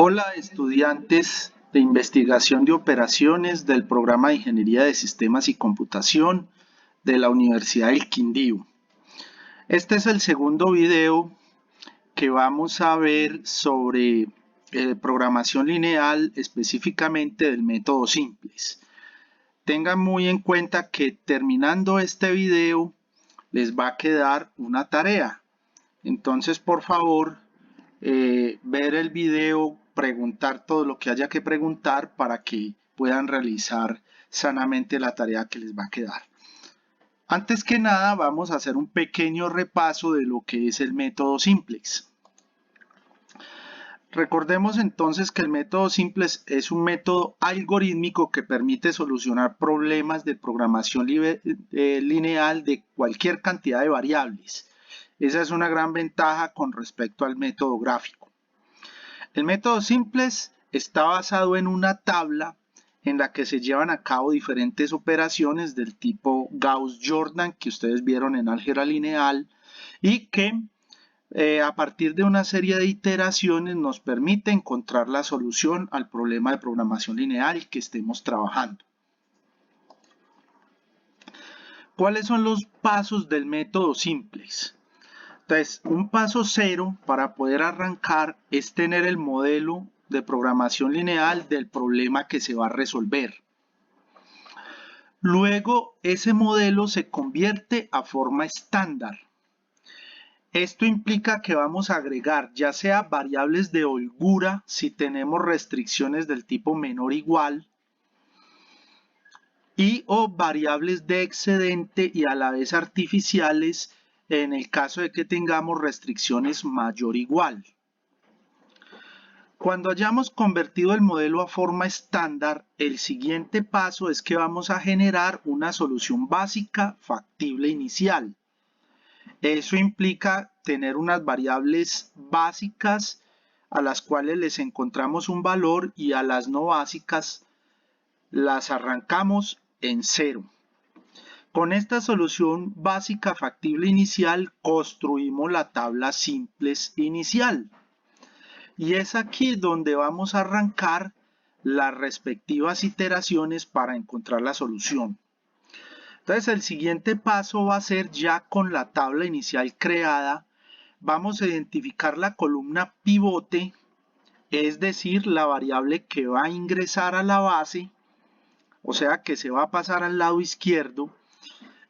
Hola, estudiantes de investigación de operaciones del programa de Ingeniería de Sistemas y Computación de la Universidad del Quindío. Este es el segundo video que vamos a ver sobre programación lineal, específicamente del método simples. Tengan muy en cuenta que terminando este video les va a quedar una tarea. Entonces, por favor, ver el video, preguntar todo lo que haya que preguntar para que puedan realizar sanamente la tarea que les va a quedar. Antes que nada, vamos a hacer un pequeño repaso de lo que es el método simplex. Recordemos entonces que el método simplex es un método algorítmico que permite solucionar problemas de programación lineal de cualquier cantidad de variables. Esa es una gran ventaja con respecto al método gráfico. El método simplex está basado en una tabla en la que se llevan a cabo diferentes operaciones del tipo Gauss-Jordan que ustedes vieron en álgebra lineal y que a partir de una serie de iteraciones nos permite encontrar la solución al problema de programación lineal que estemos trabajando. ¿Cuáles son los pasos del método simplex? Entonces, un paso cero para poder arrancar es tener el modelo de programación lineal del problema que se va a resolver. Luego, ese modelo se convierte a forma estándar. Esto implica que vamos a agregar ya sea variables de holgura si tenemos restricciones del tipo menor o igual y o variables de excedente y a la vez artificiales en el caso de que tengamos restricciones mayor o igual. Cuando hayamos convertido el modelo a forma estándar, el siguiente paso es que vamos a generar una solución básica factible inicial. Eso implica tener unas variables básicas a las cuales les encontramos un valor y a las no básicas las arrancamos en cero. Con esta solución básica factible inicial construimos la tabla simples inicial. Y es aquí donde vamos a arrancar las respectivas iteraciones para encontrar la solución. Entonces el siguiente paso va a ser ya con la tabla inicial creada, vamos a identificar la columna pivote, es decir, la variable que va a ingresar a la base, o sea que se va a pasar al lado izquierdo,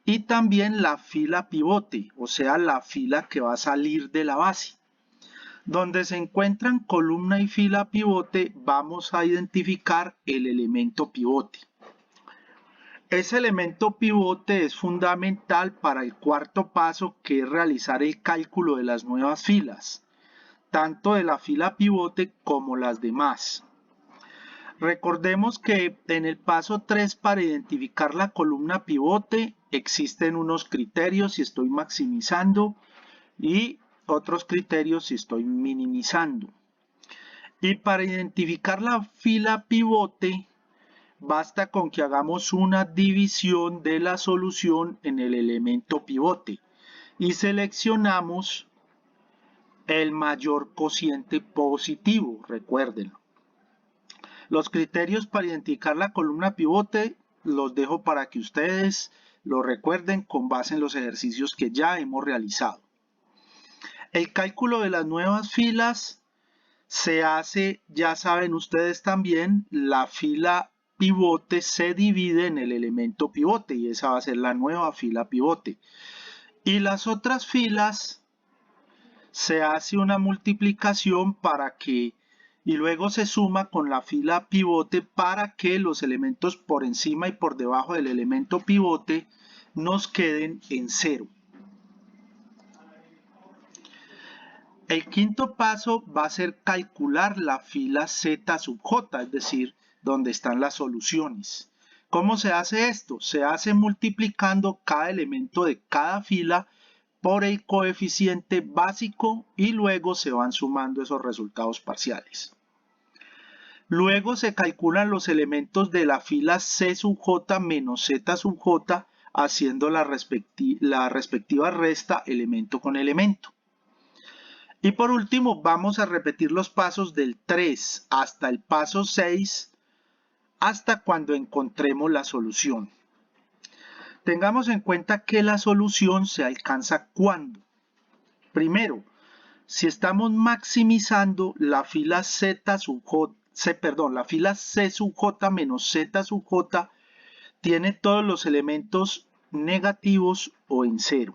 y también la fila pivote, o sea la fila que va a salir de la base. Donde se encuentran columna y fila pivote, vamos a identificar el elemento pivote. Ese elemento pivote es fundamental para el cuarto paso, que es realizar el cálculo de las nuevas filas, tanto de la fila pivote como las demás. Recordemos que en el paso 3, para identificar la columna pivote, existen unos criterios si estoy maximizando y otros criterios si estoy minimizando. Y para identificar la fila pivote, basta con que hagamos una división de la solución en el elemento pivote y seleccionamos el mayor cociente positivo, recuérdenlo. Los criterios para identificar la columna pivote los dejo para que ustedes lo recuerden con base en los ejercicios que ya hemos realizado. El cálculo de las nuevas filas se hace, ya saben ustedes también, la fila pivote se divide en el elemento pivote y esa va a ser la nueva fila pivote. Y las otras filas se hace una multiplicación y luego se suma con la fila pivote para que los elementos por encima y por debajo del elemento pivote nos queden en cero. El quinto paso va a ser calcular la fila Z sub J, es decir, donde están las soluciones. ¿Cómo se hace esto? Se hace multiplicando cada elemento de cada fila por el coeficiente básico y luego se van sumando esos resultados parciales. Luego se calculan los elementos de la fila C sub J menos Z sub J haciendo la respectiva resta elemento con elemento. Y por último, vamos a repetir los pasos del 3 hasta el paso 6 hasta cuando encontremos la solución. Tengamos en cuenta que la solución se alcanza cuando. Primero, si estamos maximizando la fila Z sub J, la fila C sub J menos Z sub J tiene todos los elementos negativos o en cero.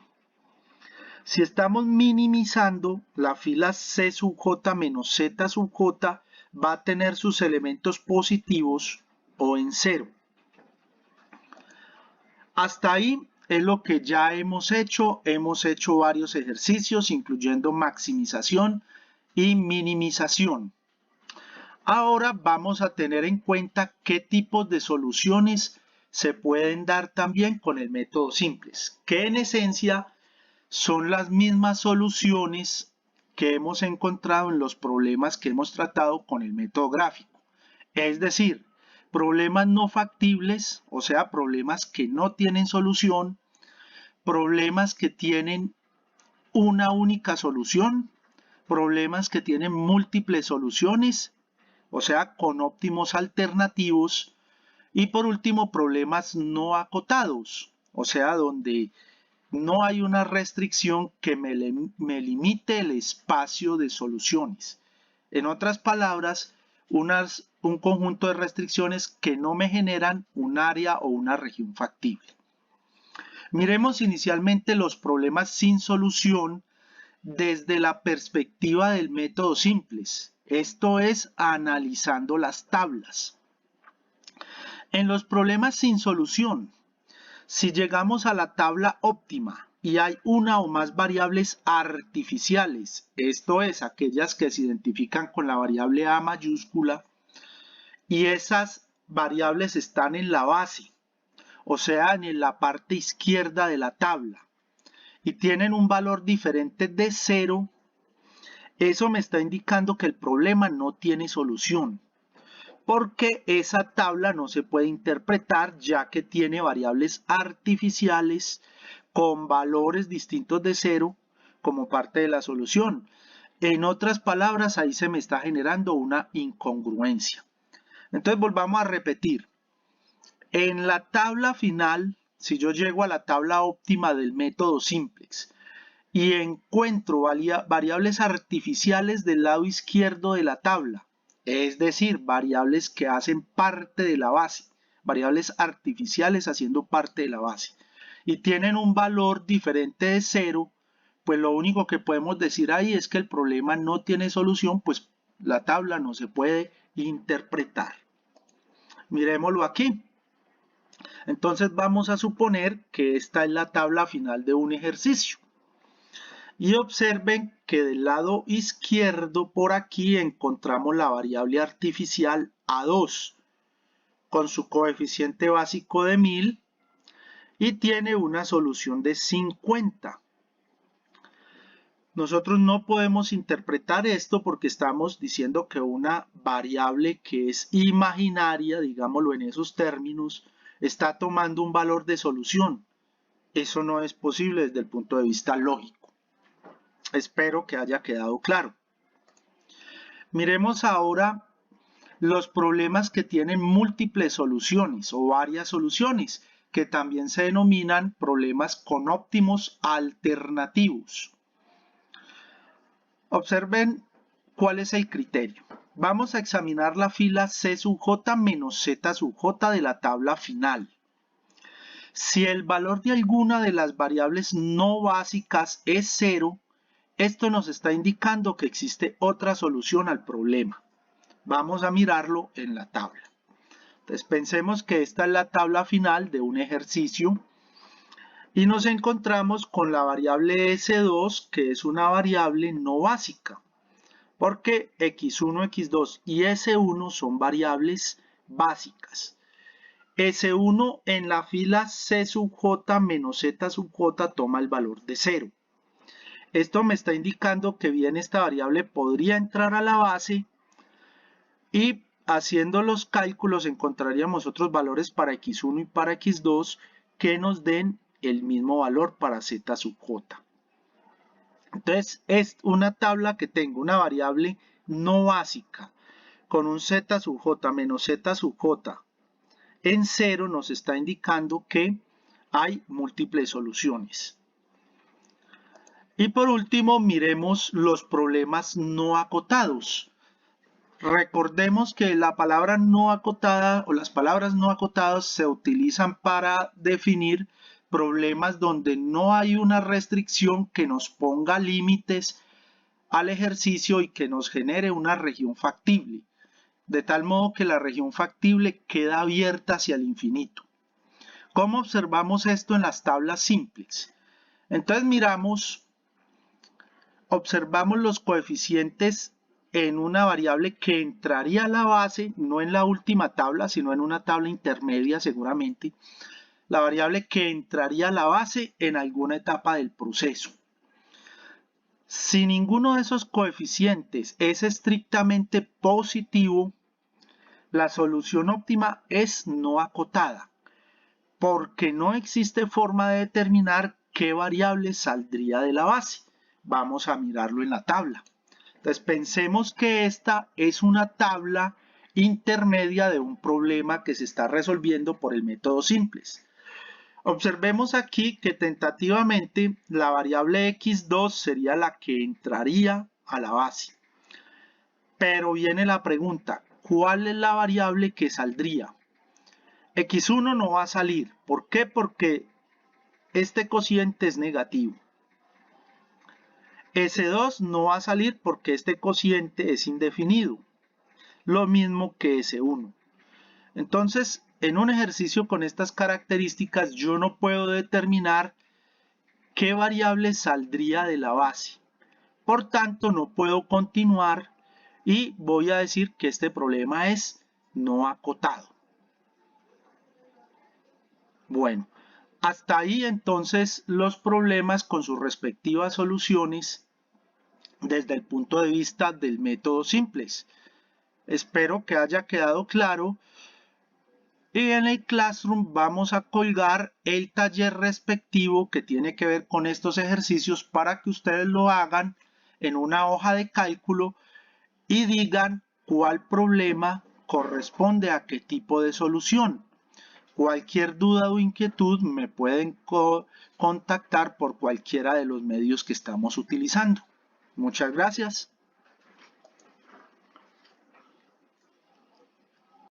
Si estamos minimizando, la fila C sub J menos Z sub J va a tener sus elementos positivos o en cero. Hasta ahí es lo que ya hemos hecho. Hemos hecho varios ejercicios, incluyendo maximización y minimización. Ahora vamos a tener en cuenta qué tipos de soluciones se pueden dar también con el método simples, que en esencia son las mismas soluciones que hemos encontrado en los problemas que hemos tratado con el método gráfico. Es decir, problemas no factibles, o sea, problemas que no tienen solución, problemas que tienen una única solución, problemas que tienen múltiples soluciones, o sea, con óptimos alternativos, y por último, problemas no acotados, o sea, donde no hay una restricción que me limite el espacio de soluciones. En otras palabras, un conjunto de restricciones que no me generan un área o una región factible. Miremos inicialmente los problemas sin solución desde la perspectiva del método simples, esto es, analizando las tablas. En los problemas sin solución, si llegamos a la tabla óptima y hay una o más variables artificiales, esto es, aquellas que se identifican con la variable A mayúscula, y esas variables están en la base, o sea, en la parte izquierda de la tabla, y tienen un valor diferente de 0, eso me está indicando que el problema no tiene solución, porque esa tabla no se puede interpretar ya que tiene variables artificiales con valores distintos de 0 como parte de la solución. En otras palabras, ahí se me está generando una incongruencia. Entonces volvamos a repetir. En la tabla final, si yo llego a la tabla óptima del método simplex y encuentro variables artificiales del lado izquierdo de la tabla, es decir, variables que hacen parte de la base, variables artificiales haciendo parte de la base, y tienen un valor diferente de 0, pues lo único que podemos decir ahí es que el problema no tiene solución, pues la tabla no se puede interpretar. Miremoslo aquí. Entonces vamos a suponer que esta es la tabla final de un ejercicio. Y observen que del lado izquierdo por aquí encontramos la variable artificial A2 con su coeficiente básico de 1000 y tiene una solución de 50. Nosotros no podemos interpretar esto porque estamos diciendo que una variable que es imaginaria, digámoslo en esos términos, está tomando un valor de solución. Eso no es posible desde el punto de vista lógico. Espero que haya quedado claro. Miremos ahora los problemas que tienen múltiples soluciones o varias soluciones, que también se denominan problemas con óptimos alternativos. Observen cuál es el criterio. Vamos a examinar la fila C sub J menos Z sub J de la tabla final. Si el valor de alguna de las variables no básicas es 0, esto nos está indicando que existe otra solución al problema. Vamos a mirarlo en la tabla. Entonces pensemos que esta es la tabla final de un ejercicio y nos encontramos con la variable S2, que es una variable no básica, porque X1, X2 y S1 son variables básicas. S1 en la fila C sub J menos Z sub J toma el valor de 0. Esto me está indicando que bien esta variable podría entrar a la base y haciendo los cálculos encontraríamos otros valores para X1 y para X2 que nos den el mismo valor para Z sub J. Entonces es una tabla que tengo una variable no básica con un z sub j menos z sub j en 0 nos está indicando que hay múltiples soluciones. Y por último, miremos los problemas no acotados. Recordemos que la palabra no acotada o las palabras no acotadas se utilizan para definir problemas donde no hay una restricción que nos ponga límites al ejercicio y que nos genere una región factible, de tal modo que la región factible queda abierta hacia el infinito. ¿Cómo observamos esto en las tablas simples? Entonces observamos los coeficientes en una variable que entraría a la base, no en la última tabla, sino en una tabla intermedia seguramente, la variable que entraría a la base en alguna etapa del proceso. Si ninguno de esos coeficientes es estrictamente positivo, la solución óptima es no acotada, porque no existe forma de determinar qué variable saldría de la base. Vamos a mirarlo en la tabla. Entonces pensemos que esta es una tabla intermedia de un problema que se está resolviendo por el método simples. Observemos aquí que tentativamente la variable x2 sería la que entraría a la base. Pero viene la pregunta, ¿cuál es la variable que saldría? X1 no va a salir. ¿Por qué? Porque este cociente es negativo. S2 no va a salir porque este cociente es indefinido. Lo mismo que S1. Entonces, en un ejercicio con estas características, yo no puedo determinar qué variable saldría de la base. Por tanto, no puedo continuar y voy a decir que este problema es no acotado. Bueno, hasta ahí entonces los problemas con sus respectivas soluciones desde el punto de vista del método simples. Espero que haya quedado claro. Y en el Classroom vamos a colgar el taller respectivo que tiene que ver con estos ejercicios para que ustedes lo hagan en una hoja de cálculo y digan cuál problema corresponde a qué tipo de solución. Cualquier duda o inquietud me pueden contactar por cualquiera de los medios que estamos utilizando. Muchas gracias.